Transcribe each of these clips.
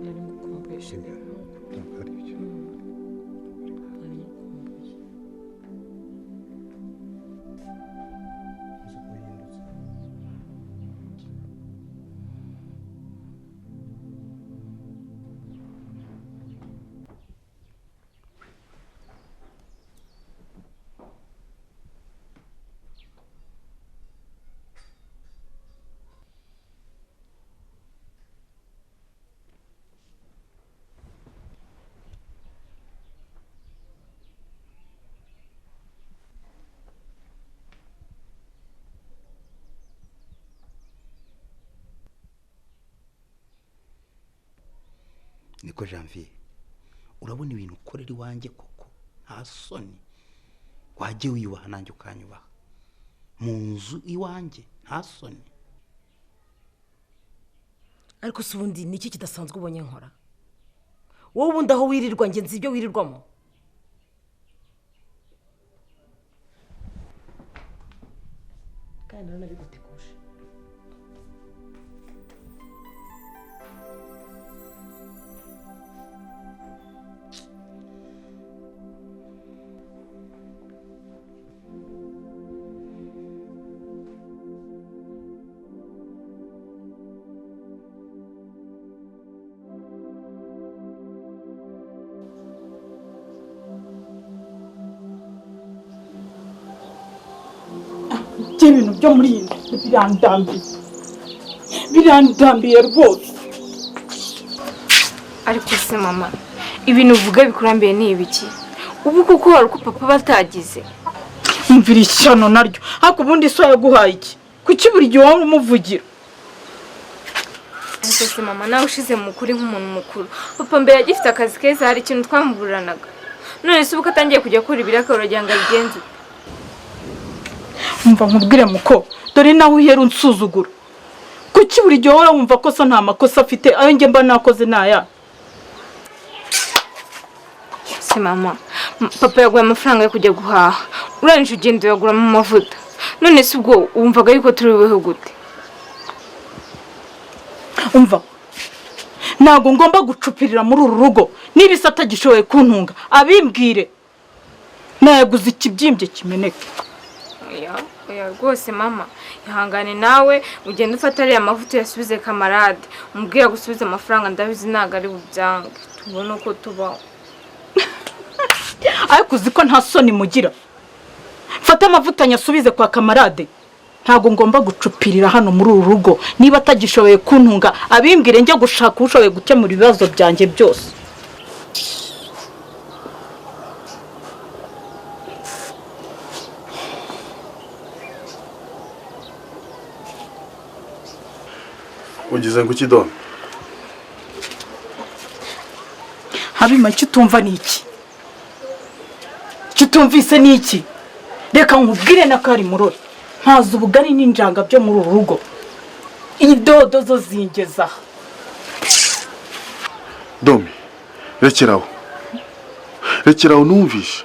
nari ngukumbuye sheri ntabwo ari byo nari ngukumbuye niko Janvier urabona ibintu ukorera iwanjye koko nta soni wajye wiyubaha nanjye ukanyubaha mu nzu iwanjye nta soni ariko se ubundi ni iki kidasanzwe ubonye nkora wowe ubundi aho wirirwa njye nzi ibyo wirirwamo kandi naranabiguteguje ibintu byo muri iyi nzu birandambiye rwose. ariko se mama ibintu uvuga bikurambiye ni ibiki ubu kuko wari uko papa batagize mvira ishyano naryo ariko ubundi so yaguhaye iki kuki buri gihe wowe umuvugira ariko se mama nawe ushize mukuri nk'umuntu mukuru papa mbere yagifite akazi keza hari ikintu twamuburanaga none se ubu atangiye kujya akora ibiraka uragira ngo abigenze umva nkubwire muko dore nawe uhera unsuzugura kuki buri gihe wowe wumva ko so nta makosa afite ayo njye mba nakoze naya se mama papa yaguye amafaranga yo kujya guhaha urangije ugenda uyaguramo amavuta none se ubwo wumvaga yuko turi bubeho gute umva ntabwo ngomba gucupirira muri uru rugo niba isa atagishoboye kuntunga abimbwire nayaguze ikibyimbye kimeneke oya rwose mama ihangane nawe ugenda ufata ariya mavuta yasubize kamarade umubwira gusubiza amafaranga ndabizi ntabwo ari bubyange tubone uko tubaho ariko uzi ko nta soni mugira fata amavuta nyasubize kwa kamarade ntabwo ngomba gucupirira hano muri uru rugo niba atagishoboye kuntunga abimbwire njye gushaka ushoboye gukemura ibibazo byanjye byose ugize ngo ukidome Habima icyo utumva ni iki icyo utumvise ni iki reka nkubwire na kari murore ntazi ubugari n'injanga byo muri uru rugo idodo zo zingeza Domi rekeraho numvishe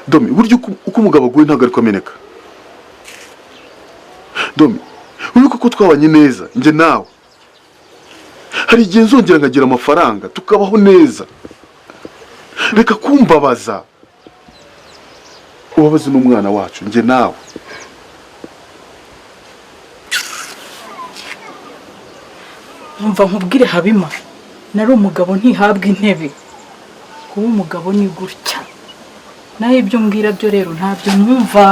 Domi buryo uko umugabo aguye ntabwo ari kumeneka Domi wibuka ko twabanye neza njye nawe hari igihe nzongera nkagira amafaranga tukabaho neza reka kumbabaza ubabaze n'umwana wacu njye nawe umva nkubwire Habima nari umugabo ntihabwa intebe kuba umugabo ni gutya naho ibyo mbwira byo rero ntabyo numva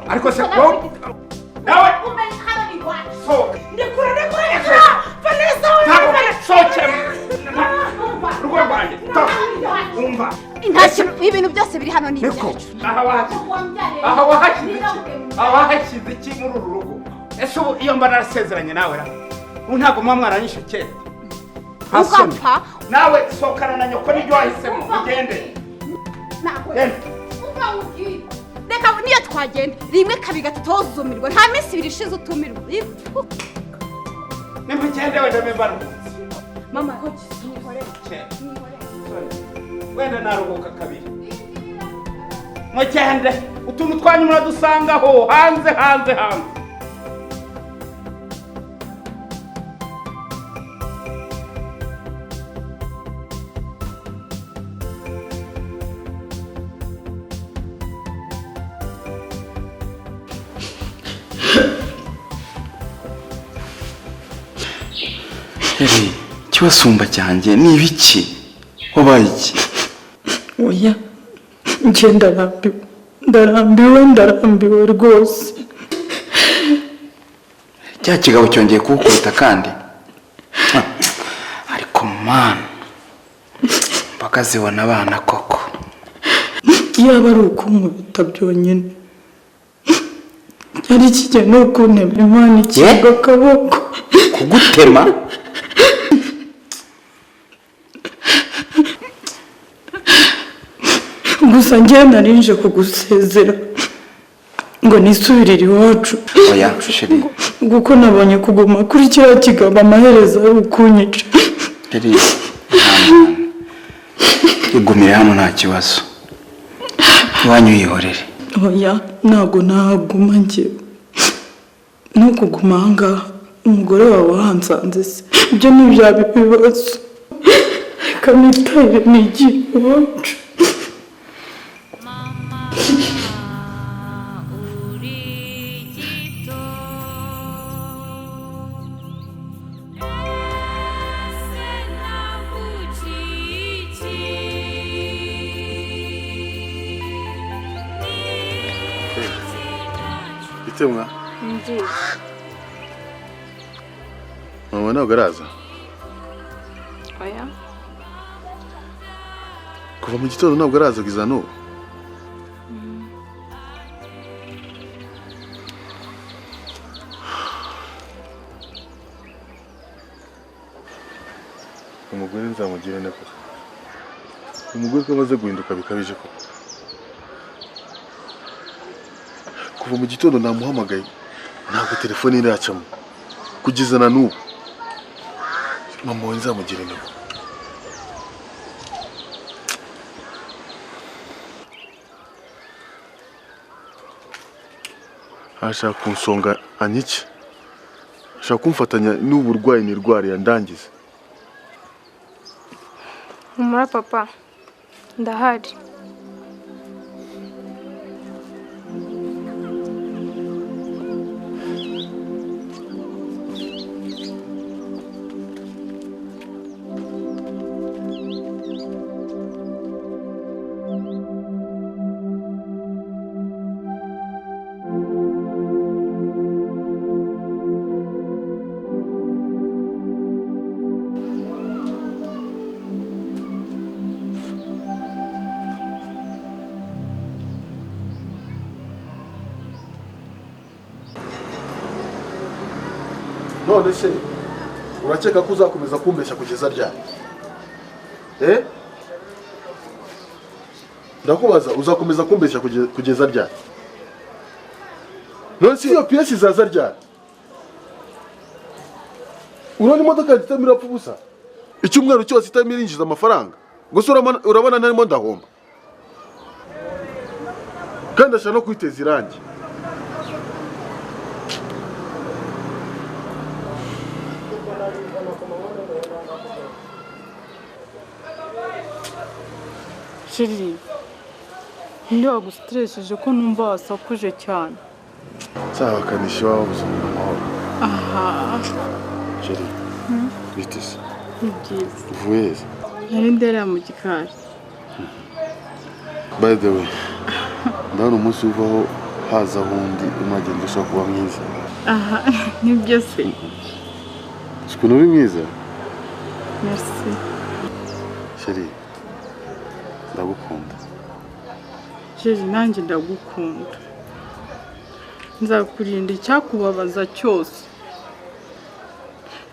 ariko se nawe sohokera rugo rwanjye umva ibintu byose biri hano ni ibyacu. aha wahashyize iki muri uru rugo ese ubu iyo mba narasezeranye nawe ra ubu ntabwo muba mwaranyishe kera ugapfa nawe sohokana na nyoko n'ibyo wahisemo ugende reka niyo twagenda rimwe kabiri gatatu wozumirwa nta minsi ibiri ishize utumirwa nimugende wenda mbaruhutse mama wenda naruhuka kabiri mugende utuntu twanyu muradusangaho hanze ikibasumba cyanjye ni ibiki wabaye iki oya njye ndarambiwe rwose cya kigabo cyongeye kuwukubita kandi ariko mana mbaga zibona abana koko yaba ari ukunkubita byonyine cyari kijya no kuntema imana ikiga akaboko kugutema gusa njye narinje kugusezera ngo nisubirire iwacu oya sheri kuko nabonye kuguma kuri kiriya kigabo amaherezo ari ukunyica sheri igumire hano nta kibazo iwanyu yihorere oya ntabwo nahaguma njye no kuguma ahangaha umugore wawe wahansanze se ibyo ntibyaba ibibazo reka nitahire n'igihe iwacu Itemwa mama ntabwo araza oya kuva mu gitondo ntabwo araza kugeza n'ubu umugore nzamugire ne koko umugore ko amaze guhinduka bikabije koko kuva mu gitondo namuhamagaye ntabwo telefone iracamo kugeza na n'ubu mama we nzamugire ne koko ashaka kunsonga anyice ashaka kumfatanya n'uburwayi nirwariye yandangiza humura papa ndahari none se urakeka ko uzakomeza kumbeshya kugeza ryari ndakubaza uzakomeza kumbeshya kugeza ryari none se iyo piyesi izaza ryari urabona imodoka yahita irapfa ubusa icyumweru cyose itarimo irinjiza amafaranga gusa urabona ntarimo ndahomba kandi ashaka no kwiteza irangi shiri ntiyagusitresheje ko numva wasakuje cyane nzabakanisha iwawe ubuzima amahoro aha shiri bite se ni byiza uvuye heza nari nderera mu gikari by the way ndabona umunsi uvaho haza wundi unagenda ushobora kuba mwiza aha nibyo se ukuntu uri mwiza merci sheri ndagukunda Jeri nanjye ndagukunda nzakurinda icyakubabaza cyose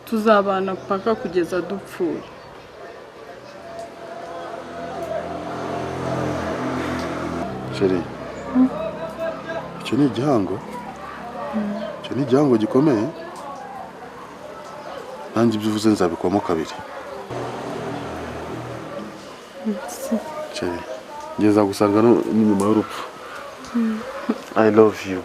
tuzabana paka kugeza dupfuye sheri icyo ni igihango icyo ni igihango gikomeye nanjye ibyo uvuze nzabikwamo kabiri sheri ngeza gusanga n'inyuma y'urupfu I love you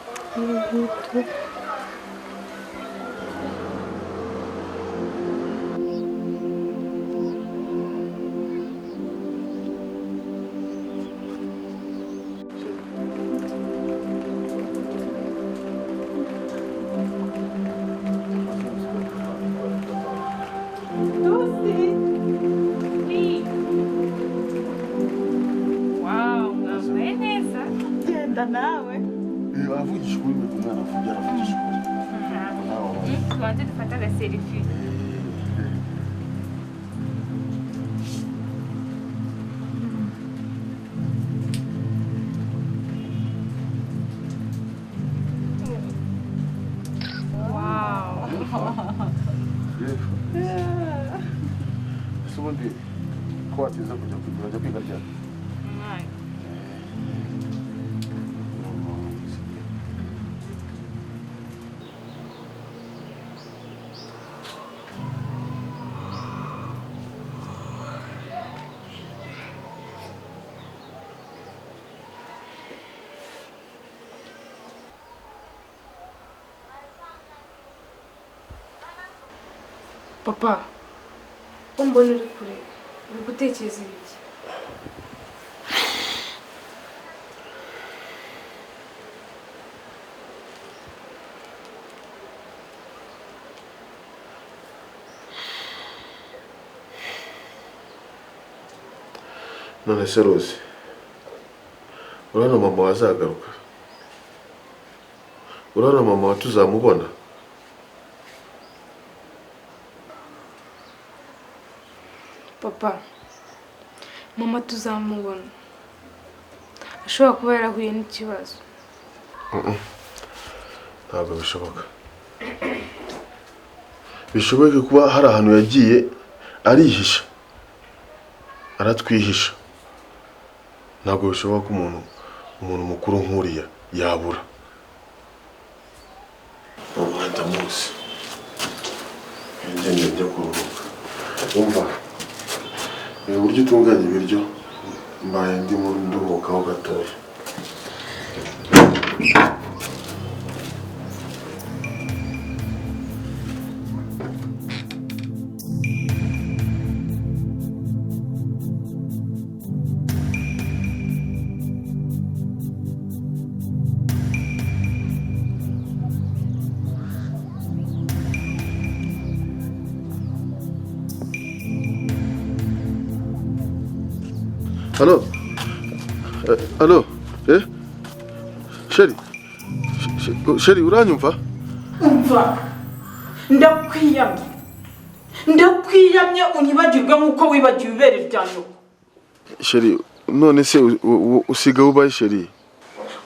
Wow, mwambaye neza. genda nawe avugisha ukuri mu mwana avugira avugisha ukuri Tubanze dufate agaserifi. Wow. ese ubundi ko watinze kujya kwiga ryari Papa, ko mbona uri kure, uri gutekereza ibiki? none se Rose urabona mama wazagaruka urabona mama tuzamubona Papa, mama tuzamubona. Ashobora kuba yarahuye n'ikibazo. ntabwo bishoboka bishoboke kuba hari ahantu yagiye arihisha aratwihisha ntabwo bishoboka ko umuntu mukuru nk'uriya yabura umwanda munsi ngende njya kuruhuka umva uburyo utunganya ibiryo mbaye ndimo nduhukaho gatoya Halo? Halo? Sheri? Sheri uranyumva? umva ndakwiyamye unyibagirwe nk'uko wibagiwe ibere rya nyoko Sheri none se usiga ubaye Sheri?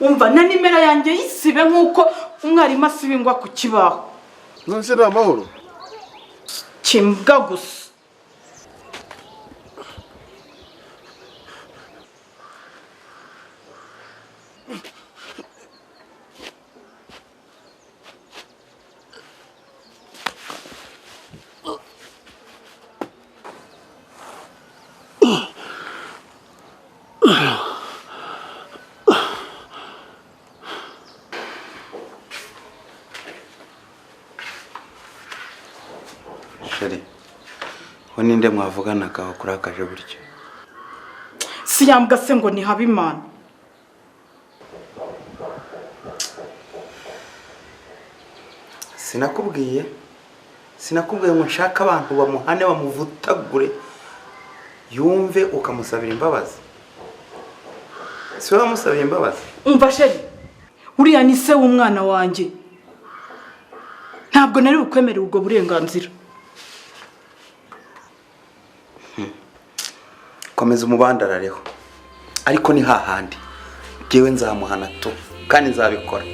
umva na nimero yanjye yisibe nk'uko umwarimu asiba ingwa ku kibaho None se ni amahoro? kimbwa gusa Sheri, ho ninde mwavuganaga wakurakaje buryo? siyambwa se ngo ni Habimana Sinakubwiye ngo nshaka abantu bamuhane bamuvutagure yumve ukamusabira imbabazi. Si wowe wamusabiye imbabazi? umva Sheri uriya ni se w'umwana wanjye ntabwo nari bukwemerera ubwo burenganzira komeza umubandarareho ariko ni hahandi ngewe nzamuhana tu kandi nzabikora